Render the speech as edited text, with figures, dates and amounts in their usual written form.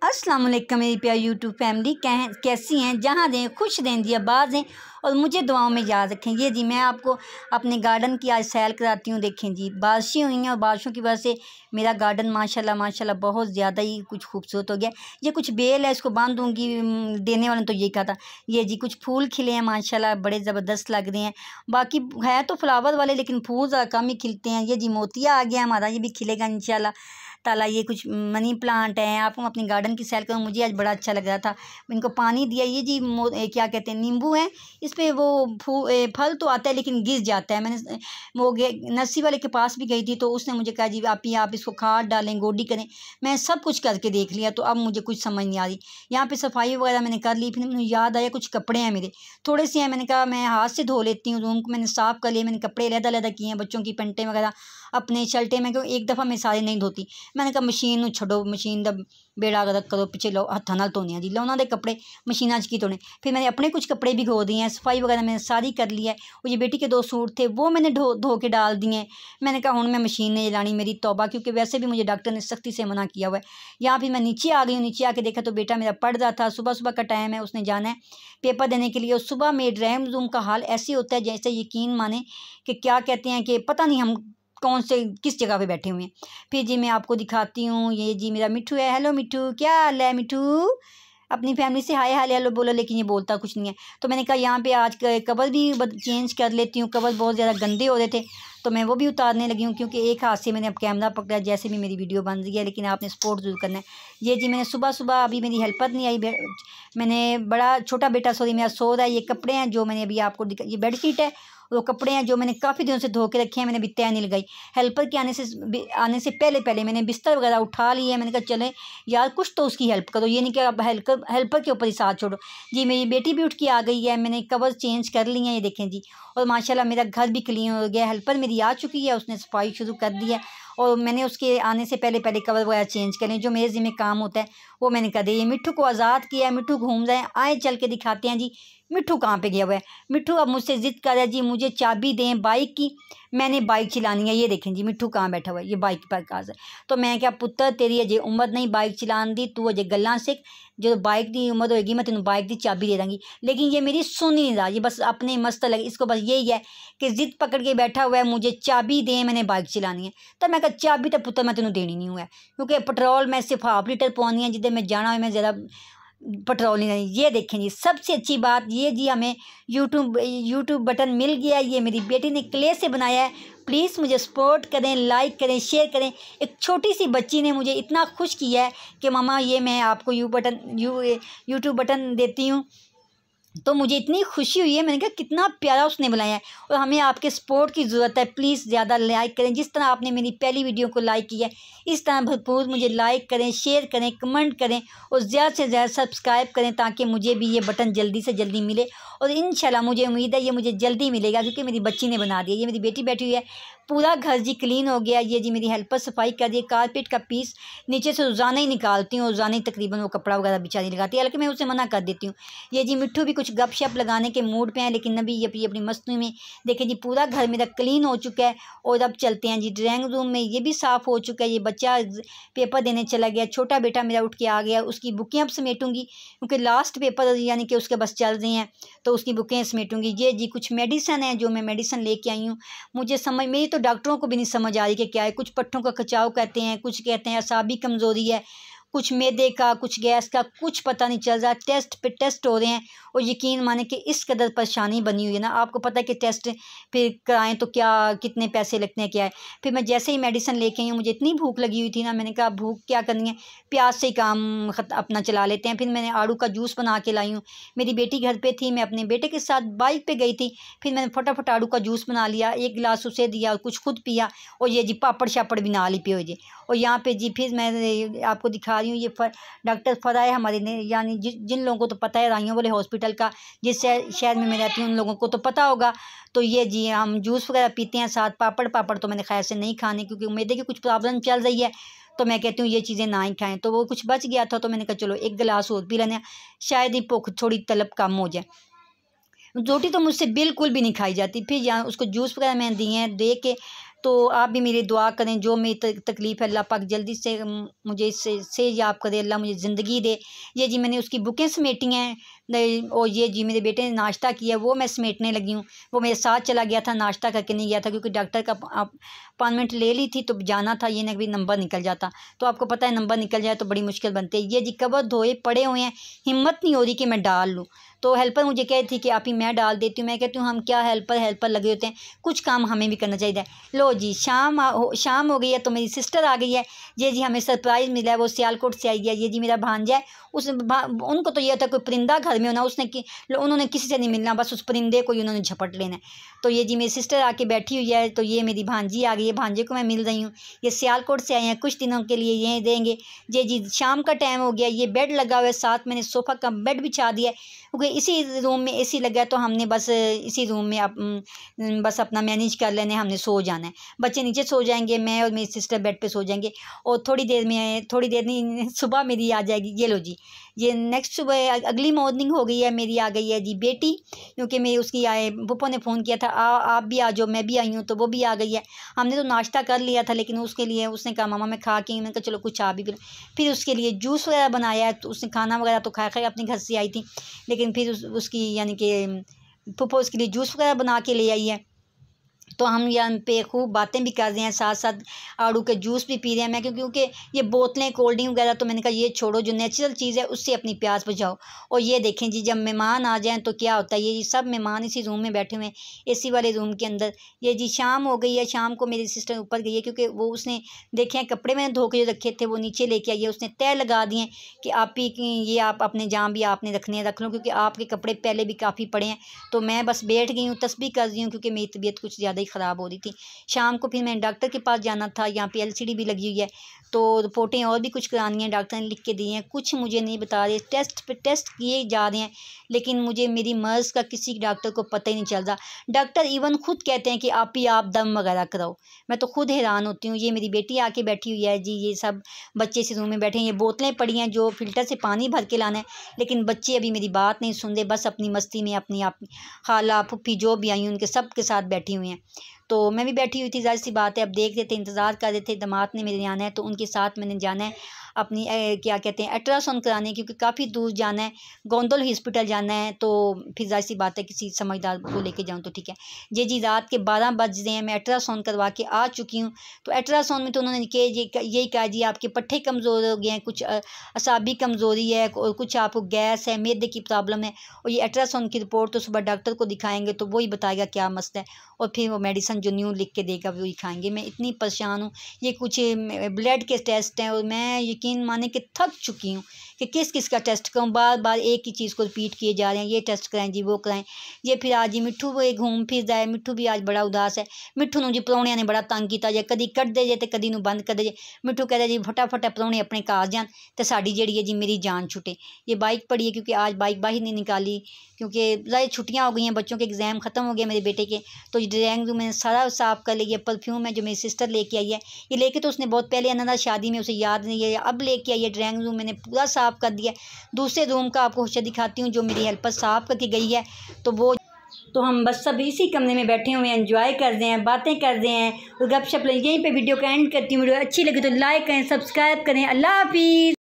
अस्सलाम वालेकुम मेरी प्यारी यूट्यूब फैमिली कैसी हैं। जहाँ दें खुश रहें जी, आबाद हैं और मुझे दुआओं में याद रखें। ये जी मैं आपको अपने गार्डन की आज सैर कराती हूँ। देखें जी, बारिशें हुई हैं और बारिशों की वजह से मेरा गार्डन माशाल्लाह माशाल्लाह बहुत ज़्यादा ही कुछ खूबसूरत हो गया। ये कुछ बेल है, इसको बांध दूँगी। देने वाले ने तो यही कहा था। ये जी कुछ फूल खिले हैं माशाल्लाह, बड़े ज़बरदस्त लग रहे हैं। बाकी है तो फ्लावर वाले, लेकिन फूल ज़रा कम ही खिलते हैं। ये जी मोतिया आ गया हमारा, ये भी खिलेगा इंशाल्लाह ताला। ये कुछ मनी प्लांट हैं। आपको अपने गार्डन की सैर करूँ, मुझे आज बड़ा अच्छा लग रहा था। इनको पानी दिया। ये जी क्या कहते हैं, नींबू है। इस पर वो फल तो आता है लेकिन गिर जाता है। मैंने वो नर्सरी वाले के पास भी गई थी तो उसने मुझे कहा जी आप इसको खाद डालें, गोडी करें। मैं सब कुछ करके देख लिया तो अब मुझे कुछ समझ नहीं आ रही। यहाँ पे सफाई वगैरह मैंने कर ली। फिर मुझे याद आया कुछ कपड़े हैं मेरे थोड़े से हैं। मैंने कहा मैं हाथ से धो लेती हूँ। रूम को मैंने साफ़ कर लिया। मैंने कपड़े अलग-अलग किए हैं, बच्चों की पेंटें वगैरह, अपने शर्टें। मैं क्यों एक दफ़ा मैं सारे नहीं धोती। मैंने कहा मशीन छड्डो, मशीन दा बेड़ा गर्क करो, पिछे लो हत्था नाल धोने जी। लो उन्होंने कपड़े मशीना च की धोने। फिर मैंने अपने कुछ कपड़े भी धो दिए हैं। सफाई वगैरह मैंने सारी कर ली है। वो ये बेटी के 2 सूट थे वो मैंने धो के डाल दिए हैं। मैंने कहा हुण मैं मशीन नहीं चलानी, मेरी तौबा, क्योंकि वैसे भी मुझे डॉक्टर ने सख्ती से मना किया हुआ है। यहाँ फिर मैं नीचे आ गई हूँ। नीचे आके देखा तो बेटा मेरा पढ़ रहा था। सुबह सुबह का टाइम है, उसने जाना है पेपर देने के लिए। और सुबह में ड्राइंग रूम का हाल ऐसे होता है जैसे यकीन माने कि क्या कहते हैं कि पता नहीं हम कौन से किस जगह पे बैठे हुए हैं। फिर जी मैं आपको दिखाती हूँ। ये जी मेरा मिट्ठू है। हेलो मिट्ठू, क्या हाल है मिट्ठू? अपनी फैमिली से हाय हाल हेलो बोलो, लेकिन ये बोलता कुछ नहीं है। तो मैंने कहा यहाँ पे आज कवर भी चेंज कर लेती हूँ। कवर बहुत ज़्यादा गंदे हो रहे थे तो मैं वो भी उतारने लगी हूँ, क्योंकि एक हाथ से मैंने अब कैमरा पकड़ा। जैसे भी मेरी वीडियो बन रही है, लेकिन आपने सपोर्ट ज़रूर करना है। ये जी मैंने सुबह सुबह, अभी मेरी हेल्पर नहीं आई, मैंने बड़ा छोटा बेटा सॉरी मेरा सो रहा है। ये कपड़े हैं जो मैंने अभी आपको ये बेडशीट है, वो कपड़े हैं जो मैंने काफ़ी दिनों से धो के रखे हैं। मैंने अभी तय नहीं लगाई। हेल्पर के आने से पहले मैंने बिस्तर वगैरह उठा लिए है। मैंने कहा चले यार कुछ तो उसकी हेल्प करो, ये नहीं कि अब हेल्पर के ऊपर ही साथ छोड़ो। जी मेरी बेटी भी उठ के आ गई है। मैंने कवर चेंज कर ली है, ये देखें जी। और माशाल्लाह मेरा घर भी क्लीन हो गया। हेल्पर मेरी आ चुकी है, उसने सफाई शुरू कर दी है। और मैंने उसके आने से पहले कवर वगैरह चेंज कर लें, जो मेरे ज़िम्मे काम होता है वो मैंने कर दिया। ये मिट्ठू को आज़ाद किया है। मिट्ठू घूम रहे हैं, आए चल के दिखाते हैं जी मिट्ठू कहाँ पे गया हुआ है। मिट्ठू अब मुझसे ज़िद कर रहा है जी मुझे चाबी दें बाइक की, मैंने बाइक चलानी है। ये देखें जी मिट्ठू कहाँ बैठा हुआ है, ये बाइक पर काज है। तो मैं क्या पुत्र तेरी अजे उम्र नहीं बाइक चलाने दी, तू अजे गल्लां सीख, जो बाइक की उम्र होएगी मैं तेन बाइक की चाबी दे दूँगी। लेकिन ये मेरी सुन नहीं रहा, ये बस अपने मस्त लगे। इसको बस यही है कि ज़िद पकड़ के बैठा हुआ है मुझे चाबी दें, मैंने बाइक चलानी है। तो मैं कहा चाबी तो पुत्र मैं तेन देनी नहीं हुआ है, क्योंकि पेट्रोल मैं सिर्फ हाफ लीटर पवानी है, जिधर मैं जाना हो मैं ज़्यादा पेट्रोल नहीं देनी। ये देखें जी सबसे अच्छी बात ये जी हमें यूट्यूब बटन मिल गया। ये मेरी बेटी ने क्ले से बनाया है। प्लीज़ मुझे सपोर्ट करें, लाइक करें, शेयर करें। एक छोटी सी बच्ची ने मुझे इतना खुश किया है कि मामा ये मैं आपको यूट्यूब बटन देती हूँ। तो मुझे इतनी खुशी हुई है। मैंने कहा कितना प्यारा उसने बनाया है। और हमें आपके सपोर्ट की ज़रूरत है। प्लीज़ ज़्यादा लाइक करें, जिस तरह आपने मेरी पहली वीडियो को लाइक किया है इस तरह भरपूर मुझे लाइक करें, शेयर करें, कमेंट करें और ज़्यादा से ज़्यादा सब्सक्राइब करें, ताकि मुझे भी ये बटन जल्दी से जल्दी मिले। और इंशाल्लाह मुझे उम्मीद है ये मुझे जल्दी मिलेगा, क्योंकि मेरी बच्ची ने बना दिया। ये मेरी बेटी बैठी हुई है। पूरा घर जी क्लीन हो गया। ये जी मेरी हेल्पर सफाई कर दी। कारपेट का पीस नीचे से रोज़ाना ही निकालती हूँ, रोज़ाना ही तकरीबन वो कपड़ा वगैरह बिचारी लगाती है, हालांकि मैं उसे मना कर देती हूँ। ये जी मिट्ठू भी कुछ गपशप लगाने के मूड पे हैं, लेकिन अभी ये अपनी मस्ती में। देखिए जी पूरा घर मेरा क्लीन हो चुका है। और अब चलते हैं जी ड्राइंग रूम में, ये भी साफ़ हो चुका है। ये बच्चा पेपर देने चला गया। छोटा बेटा मेरा उठ के आ गया। उसकी बुकें अब समेटूंगी, क्योंकि लास्ट पेपर यानी कि उसके बस चल रही हैं, तो उसकी बुकें समेटूंगी। ये जी कुछ मेडिसन है जो मैं मेडिसन लेके आई हूँ। मुझे समझ मेरी तो डॉक्टरों को भी नहीं समझ आ रही कि क्या है। कुछ पट्टों का खिंचाव कहते हैं, कुछ कहते हैं असाबी कमज़ोरी है, कुछ मैदे का, कुछ गैस का, कुछ पता नहीं चल रहा। टेस्ट पे टेस्ट हो रहे हैं और यकीन माने कि इस कदर परेशानी बनी हुई है ना। आपको पता है कि टेस्ट फिर कराएं तो क्या कितने पैसे लगते हैं क्या है। फिर मैं जैसे ही मेडिसिन लेके आई हूँ, मुझे इतनी भूख लगी हुई थी ना, मैंने कहा भूख क्या करनी है, प्याज से ही काम अपना चला लेते हैं। फिर मैंने आड़ू का जूस बना के लाई हूँ। मेरी बेटी घर पे थी, मैं अपने बेटे के साथ बाइक पे गई थी। फिर मैंने फटाफट आड़ू का जूस बना लिया, 1 गिलास उसे दिया और कुछ खुद पिया। और ये जी पापड़ शापड़ भी ना ली पियो जी। और यहाँ पे जी फिर मैं आपको दिखा रही हूँ ये डॉक्टर फरा है हमारे ने, यानी जिन लोगों को तो पता है राइयों वाले हॉस्पिटल का, जिस शहर में मैं रहती हूँ उन लोगों को तो पता होगा। तो ये जी हम जूस वगैरह पीते हैं, साथ पापड़ तो मैंने खैर से नहीं खाने, क्योंकि मैदे की कुछ प्रॉब्लम चल रही है। तो मैं कहती हूँ ये चीज़ें ना ही खाएं। तो वो कुछ बच गया था तो मैंने कहा चलो 1 गिलास और पी लेने, शायद ही भूख थोड़ी तलब कम हो जाए। रोटी तो मुझसे बिल्कुल भी नहीं खाई जाती। फिर यहाँ उसको जूस वगैरह मैंने दिए हैं, दे के तो आप भी मेरी दुआ करें, जो मेरी तकलीफ़ है अल्लाह पाक जल्दी से मुझे इससे याब करे, अल्लाह मुझे ज़िंदगी दे। ये जी मैंने उसकी बुकें समेटी हैं, और ये जी मेरे बेटे ने नाश्ता किया वो मैं समेटने लगी हूँ। वो मेरे साथ चला गया था, नाश्ता करके नहीं गया था, क्योंकि डॉक्टर का अपॉइंटमेंट ले ली थी तो जाना था। ये ना भी नंबर निकल जाता, तो आपको पता है नंबर निकल जाए तो बड़ी मुश्किल बनती है। ये जी कवर धोए पड़े हुए हैं, हिम्मत नहीं हो रही कि मैं डाल लूँ। तो हेल्पर मुझे कहती थी कि आप ही मैं डाल देती हूँ। मैं कहती हूँ हम क्या हेल्पर लगे होते हैं, कुछ काम हमें भी करना चाहिए। लो जी शाम हो गई है तो मेरी सिस्टर आ गई है। ये जी हमें सरप्राइज़ मिला है, वो सियालकोट से आई है। ये जी मेरा भांजा है, उनको तो ये था कोई परिंदा घर में होना, उन्होंने किसी से नहीं मिलना, बस उस परिंदे को ही उन्होंने झपट लेना है। तो ये जी मेरी सिस्टर आके बैठी हुई है, तो ये मेरी भांजी आ गई है, भांजे को मैं मिल रही हूँ। ये सियालकोट से आए हैं, कुछ दिनों के लिए यहीं देंगे। ये जी शाम का टाइम हो गया, ये बेड लगा हुआ है, साथ मैंने सोफ़ा का बेड बिछा दिया है, क्योंकि इसी रूम में एसी लगा है, तो हमने बस इसी रूम में बस अपना मैनेज कर लेना है, हमने सो जाना है। बच्चे नीचे सो जाएंगे, मैं और मेरी सिस्टर बेड पे सो जाएंगे, और थोड़ी देर नहीं सुबह मेरी आ जाएगी। ये लो जी, ये नेक्स्ट सुबह अगली मॉर्निंग हो गई है, मेरी आ गई है जी बेटी, क्योंकि मैं उसकी पप्पो ने फ़ोन किया था आप भी आ जाओ, मैं भी आई हूँ, तो वो भी आ गई है। हमने तो नाश्ता कर लिया था, लेकिन उसके लिए उसने कहा मामा मैं खा के, मैंने कहा चलो कुछ आ भी। फिर उसके लिए जूस वगैरह बनाया है, तो उसने खाना वगैरह तो खा अपने घर से आई थी, लेकिन फिर उसकी यानी कि पप्पो उसके लिए जूस वगैरह बना के ले आई है। तो हम यहाँ पे खूब बातें भी कर रहे हैं, साथ साथ आड़ू के जूस भी पी रहे हैं। मैं क्योंकि ये बोतलें कोल्ड ड्रिंक वगैरह तो मैंने कहा ये छोड़ो, जो नेचुरल चीज़ है उससे अपनी प्यास बुझाओ। और ये देखें जी जब मेहमान आ जाएं तो क्या होता है, ये सब मेहमान इसी रूम में बैठे हुए हैं, एसी वाले रूम के अंदर। ये जी शाम हो गई है, शाम को मेरी सिस्टर ऊपर गई है, क्योंकि वो उसने देखे हैं कपड़े मैंने धो के जो रखे थे वो नीचे लेके आई है। उसने तय लगा दिए कि आप ही ये आप अपने जहाँ भी आपने रखने रख लो, क्योंकि आपके कपड़े पहले भी काफ़ी पड़े हैं। तो मैं बस बैठ गई हूँ, तस्बीह कर रही हूँ, क्योंकि मेरी तबीयत कुछ ज़्यादा ही ख़राब हो रही थी। शाम को फिर मैं डॉक्टर के पास जाना था, यहाँ पे एलसीडी भी लगी हुई है, तो रिपोर्टें और भी कुछ करानी है, डॉक्टर ने लिख के दी हैं, कुछ मुझे नहीं बता रहे, टेस्ट पे टेस्ट किए जा रहे हैं, लेकिन मुझे मेरी मर्ज़ का किसी डॉक्टर को पता ही नहीं चल रहा। डॉक्टर इवन खुद कहते हैं कि आप दम वगैरह कराओ। मैं तो खुद हैरान होती हूँ। ये मेरी बेटी आके बैठी हुई है जी, ये सब बच्चे इस रूम में बैठे हैं, ये बोतलें पड़ी हैं जो फ़िल्टर से पानी भर के लाना है, लेकिन बच्चे अभी मेरी बात नहीं सुन रहे, बस अपनी मस्ती में अपनी आप खाला फुप्पी जो भी आई उनके सब के साथ बैठी हुई हैं। तो मैं भी बैठी हुई थी, ज़ाहिर सी बात है, अब देख रहे थे, इंतज़ार कर रहे थे, दामाद ने मेरे आना है, तो उनके साथ मैंने जाना है अपनी क्या कहते हैं अल्ट्रासाउंड कराने, क्योंकि काफ़ी दूर जाना है, गोंदल हॉस्पिटल जाना है। तो फिर ज़ाहिर सी बात है किसी समझदार को लेके जाऊँ तो ठीक है। जी रात के 12 बज रहे हैं, मैं अल्ट्रासाउंड करवा के आ चुकी हूँ। तो अल्ट्रासाउंड में तो उन्होंने यही कहा जी आपके पट्टे कमज़ोर हो गए हैं, कुछ असाबी कमज़ोरी है, और कुछ आपको गैस है, मैदे की प्रॉब्लम है। और ये अल्ट्रासाउंड की रिपोर्ट तो सुबह डॉक्टर को दिखाएंगे तो वही बताएगा क्या मसला है, और फिर वो मेडिसिन जो न्यू लिख के देगा वही खाएंगे। मैं इतनी परेशान हूँ, ये कुछ ब्लड के टेस्ट हैं, और मैं यकीन माने कि थक चुकी हूँ कि किस का टेस्ट करूँ। बार बार एक ही चीज़ को रिपीट किए जा रहे हैं, ये टेस्ट कराएं जी वो कराएं। ये फिर आज ही मिट्ठू वो घूम फिर जाए, मिट्ठू भी आज बड़ा उदास है। मिट्ठू नूं जी प्राहुणियां ने बड़ा तंग किया जाए, कदी कट दे जे तो कदी नूं बंद कर दे जे। मिट्ठू कहता जी फटाफट प्राहुणे अपने घर जान तो साड़ी जिहड़ी है जी मेरी जान छुटे। ये बाइक पड़ी है, क्योंकि आज बाइक बाहर नहीं निकाली, क्योंकि ज़ाहिर छुट्टियाँ हो गई हैं, बच्चों के एग्ज़ाम ख़त्म हो गए मेरे बेटे के। तो ड्राइंग रूम मैंने सारा साफ़ कर लिया। परफ्यूम है जो मेरी सिस्टर लेके आई है, ये लेके तो उसने बहुत पहले आना था शादी में, उसे याद नहीं है, अब लेके आई है। ड्राइंग रूम मैंने पूरा साफ़ कर दिया। दूसरे रूम का आपको हुशा दिखाती हूँ जो मेरी हेल्पर साफ़ करके गई है। तो हम बस सब इसी कमरे में बैठे हुए हैं, एंजॉय कर रहे हैं, बातें कर रहे हैं और गपशप। यहीं पे वीडियो का एंड करती हूँ। वीडियो अच्छी लगी तो लाइक करें, सब्सक्राइब करें। अल्लाह हाफिज़।